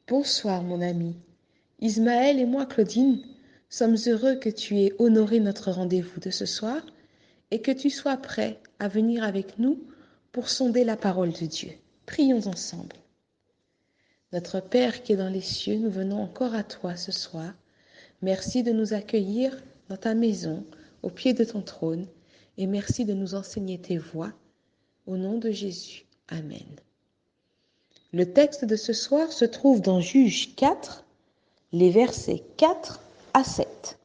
Bonsoir mon ami. Ismaël et moi, Claudine, sommes heureux que tu aies honoré notre rendez-vous de ce soir et que tu sois prêt à venir avec nous pour sonder la parole de Dieu. Prions ensemble. Notre Père qui est dans les cieux, nous venons encore à toi ce soir. Merci de nous accueillir dans ta maison, au pied de ton trône, et merci de nous enseigner tes voies. Au nom de Jésus. Amen. Le texte de ce soir se trouve dans Juges 4, les versets 4 à 7.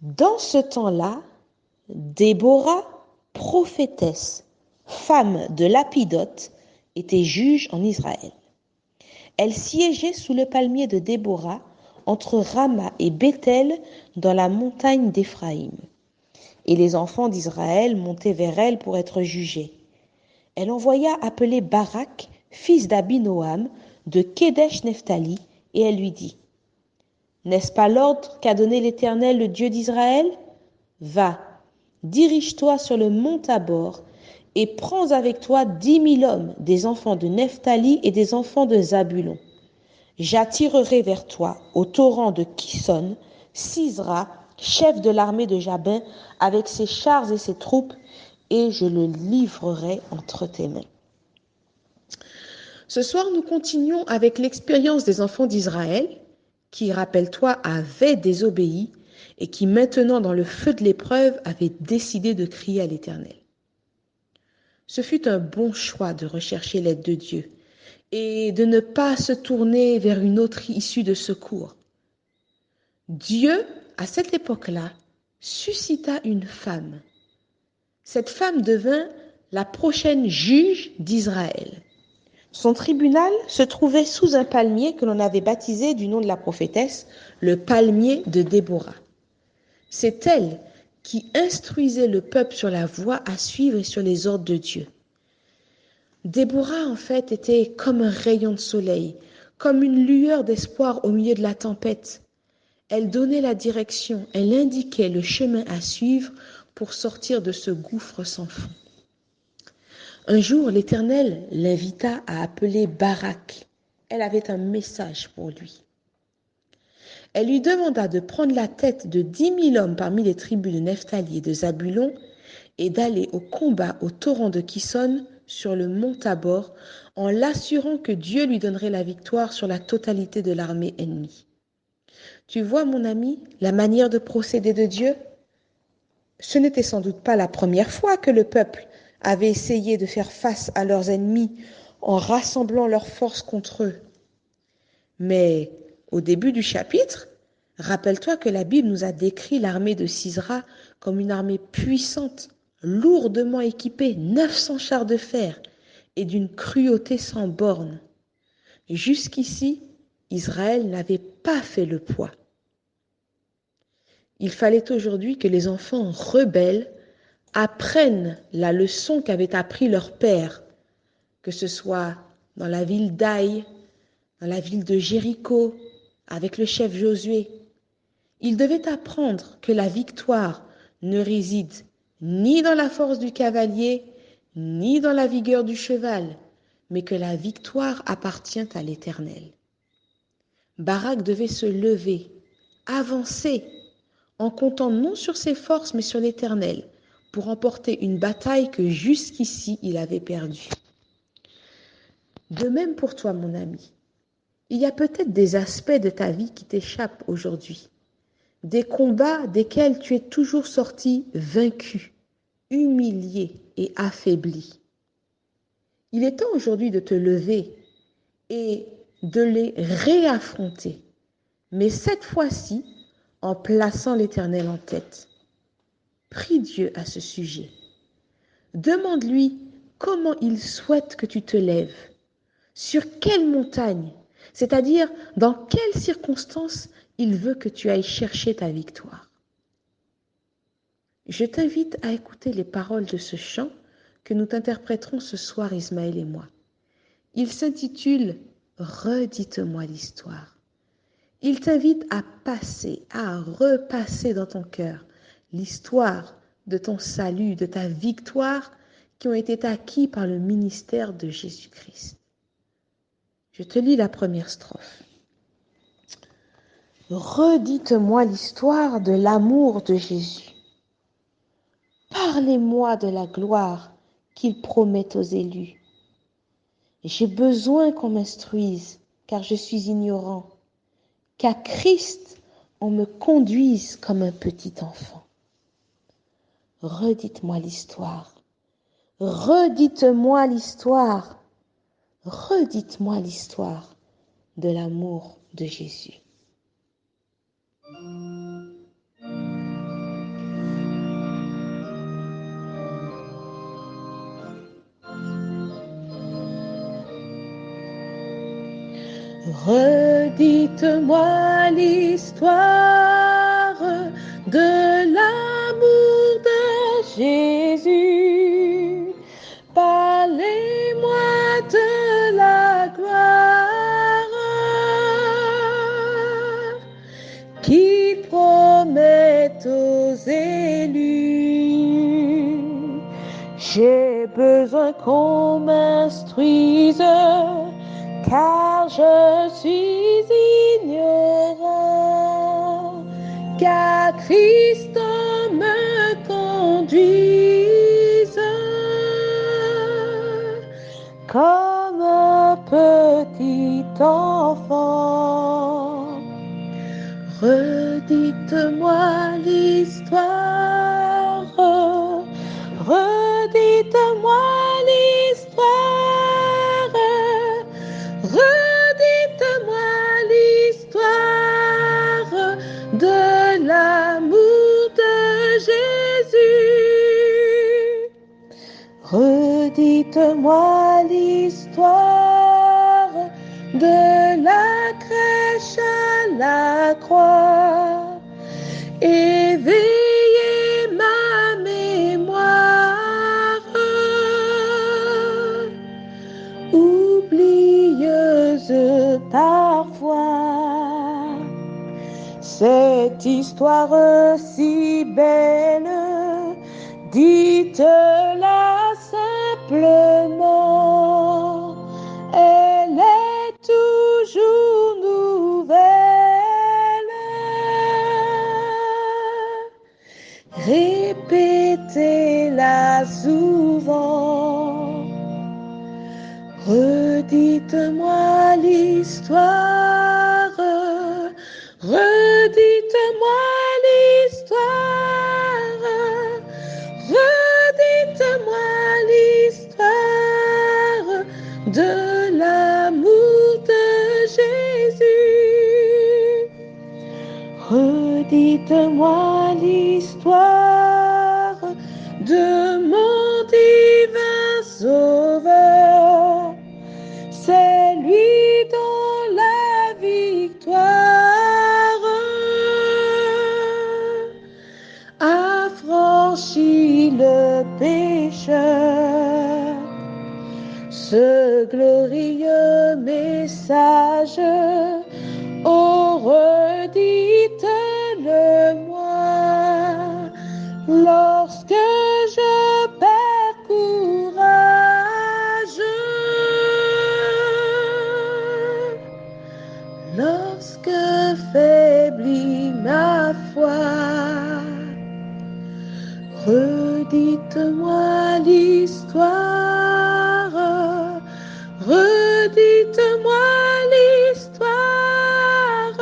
Dans ce temps-là, Déborah, prophétesse, femme de Lapidote, était juge en Israël. Elle siégeait sous le palmier de Déborah, entre Rama et Béthel, dans la montagne d'Éphraïm. Et les enfants d'Israël montaient vers elle pour être jugés. Elle envoya appeler Barak, fils d'Abinoam, de Kédesh-Nephtali, et elle lui dit: N'est-ce pas l'ordre qu'a donné l'Éternel, le Dieu d'Israël? Va, dirige-toi sur le mont Tabor, et prends avec toi 10 000 hommes, des enfants de Nephtali et des enfants de Zabulon. J'attirerai vers toi, au torrent de Kison, Sisra, chef de l'armée de Jabin, avec ses chars et ses troupes, et je le livrerai entre tes mains. Ce soir, nous continuons avec l'expérience des enfants d'Israël, qui, rappelle-toi, avaient désobéi et qui, maintenant, dans le feu de l'épreuve, avaient décidé de crier à l'Éternel. Ce fut un bon choix de rechercher l'aide de Dieu et de ne pas se tourner vers une autre issue de secours. Dieu, à cette époque-là, suscita une femme. Cette femme devint la prochaine juge d'Israël. Son tribunal se trouvait sous un palmier que l'on avait baptisé du nom de la prophétesse, le palmier de Déborah. C'est elle qui instruisait le peuple sur la voie à suivre et sur les ordres de Dieu. Déborah, en fait, était comme un rayon de soleil, comme une lueur d'espoir au milieu de la tempête. Elle donnait la direction, elle indiquait le chemin à suivre pour sortir de ce gouffre sans fond. Un jour, l'Éternel l'invita à appeler Barak. Elle avait un message pour lui. Elle lui demanda de prendre la tête de 10 000 hommes parmi les tribus de Nephtali et de Zabulon et d'aller au combat au torrent de Kison sur le mont Tabor en l'assurant que Dieu lui donnerait la victoire sur la totalité de l'armée ennemie. Tu vois, mon ami, la manière de procéder de Dieu? Ce n'était sans doute pas la première fois que le peuple avait essayé de faire face à leurs ennemis en rassemblant leurs forces contre eux. Mais au début du chapitre, rappelle-toi que la Bible nous a décrit l'armée de Sisra comme une armée puissante, lourdement équipée, 900 chars de fer et d'une cruauté sans borne. Jusqu'ici, Israël n'avait pas fait le poids. Il fallait aujourd'hui que les enfants rebelles apprennent la leçon qu'avait appris leur père, que ce soit dans la ville d'Aï, dans la ville de Jéricho, avec le chef Josué. Ils devaient apprendre que la victoire ne réside ni dans la force du cavalier, ni dans la vigueur du cheval, mais que la victoire appartient à l'Éternel. Barak devait se lever, avancer, en comptant non sur ses forces, mais sur l'Éternel, pour remporter une bataille que jusqu'ici il avait perdue. De même pour toi, mon ami, il y a peut-être des aspects de ta vie qui t'échappent aujourd'hui, des combats desquels tu es toujours sorti vaincu, humilié et affaibli. Il est temps aujourd'hui de te lever et de les réaffronter, mais cette fois-ci en plaçant l'Éternel en tête. Prie Dieu à ce sujet. Demande-lui comment il souhaite que tu te lèves, sur quelle montagne, c'est-à-dire dans quelles circonstances il veut que tu ailles chercher ta victoire. Je t'invite à écouter les paroles de ce chant que nous t'interpréterons ce soir, Ismaël et moi. Il s'intitule « Redites-moi l'histoire ». Il t'invite à passer, à repasser dans ton cœur l'histoire de ton salut, de ta victoire qui ont été acquis par le ministère de Jésus-Christ. Je te lis la première strophe. Redites-moi l'histoire de l'amour de Jésus. Parlez-moi de la gloire qu'il promet aux élus. J'ai besoin qu'on m'instruise, car je suis ignorant. Qu'à Christ, on me conduise comme un petit enfant. Redites-moi l'histoire. Redites-moi l'histoire. Redites-moi l'histoire de l'amour de Jésus. Redites-moi l'histoire de l'amour de Jésus. Parlez-moi de la gloire qui promet aux élus. J'ai besoin qu'on m'instruise, car je suis ignorant. Qu'à Christ on me conduise comme un petit enfant. Redites-moi l'histoire. Redites-moi l'histoire. Redites-moi l'histoire de l'amour de Jésus. Redites-moi l'histoire de la crèche à la croix. Éveillez ma mémoire, oublieuse parfois. Cette histoire si belle, dites-la simplement. Elle est toujours nouvelle. Répétez-la souvent. Redites-moi l'histoire. Redites-moi l'histoire. Redites-moi l'histoire de l'amour de Jésus. Redites-moi l'histoire de mon divin Sauveur. C'est lui dont la victoire a franchi le pécheur. Ce glorieux message, oh, redites-le-moi lorsque je perds courage, lorsque faiblit ma foi. Redites-moi l'histoire. Redites-moi l'histoire.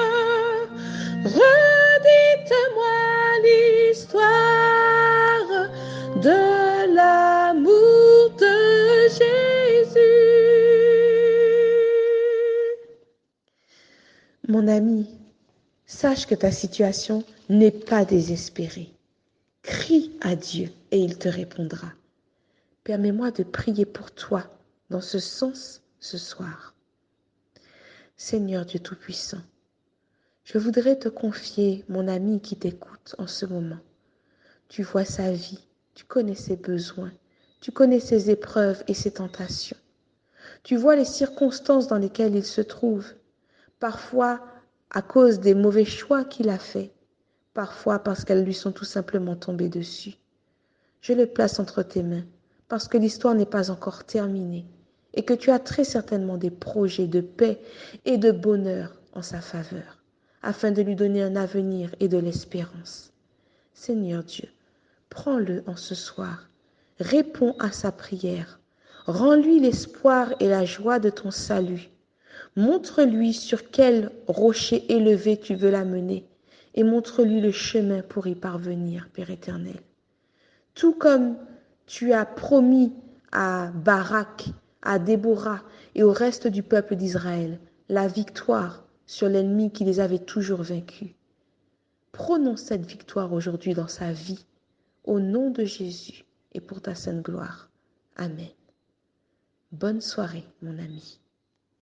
Redites-moi l'histoire de l'amour de Jésus. Mon ami, sache que ta situation n'est pas désespérée. Crie à Dieu et il te répondra. Permets-moi de prier pour toi dans ce sens ce soir. Seigneur Dieu Tout-Puissant, je voudrais te confier mon ami qui t'écoute en ce moment. Tu vois sa vie, tu connais ses besoins, tu connais ses épreuves et ses tentations. Tu vois les circonstances dans lesquelles il se trouve, parfois à cause des mauvais choix qu'il a faits, parfois parce qu'elles lui sont tout simplement tombées dessus. Je le place entre tes mains, parce que l'histoire n'est pas encore terminée, et que tu as très certainement des projets de paix et de bonheur en sa faveur, afin de lui donner un avenir et de l'espérance. Seigneur Dieu, prends-le en ce soir, réponds à sa prière, rends-lui l'espoir et la joie de ton salut. Montre-lui sur quel rocher élevé tu veux l'amener et montre-lui le chemin pour y parvenir, Père éternel. Tout comme tu as promis à Barak, à Déborah et au reste du peuple d'Israël la victoire sur l'ennemi qui les avait toujours vaincus. Prononce cette victoire aujourd'hui dans sa vie, au nom de Jésus et pour ta sainte gloire. Amen. Bonne soirée, mon ami.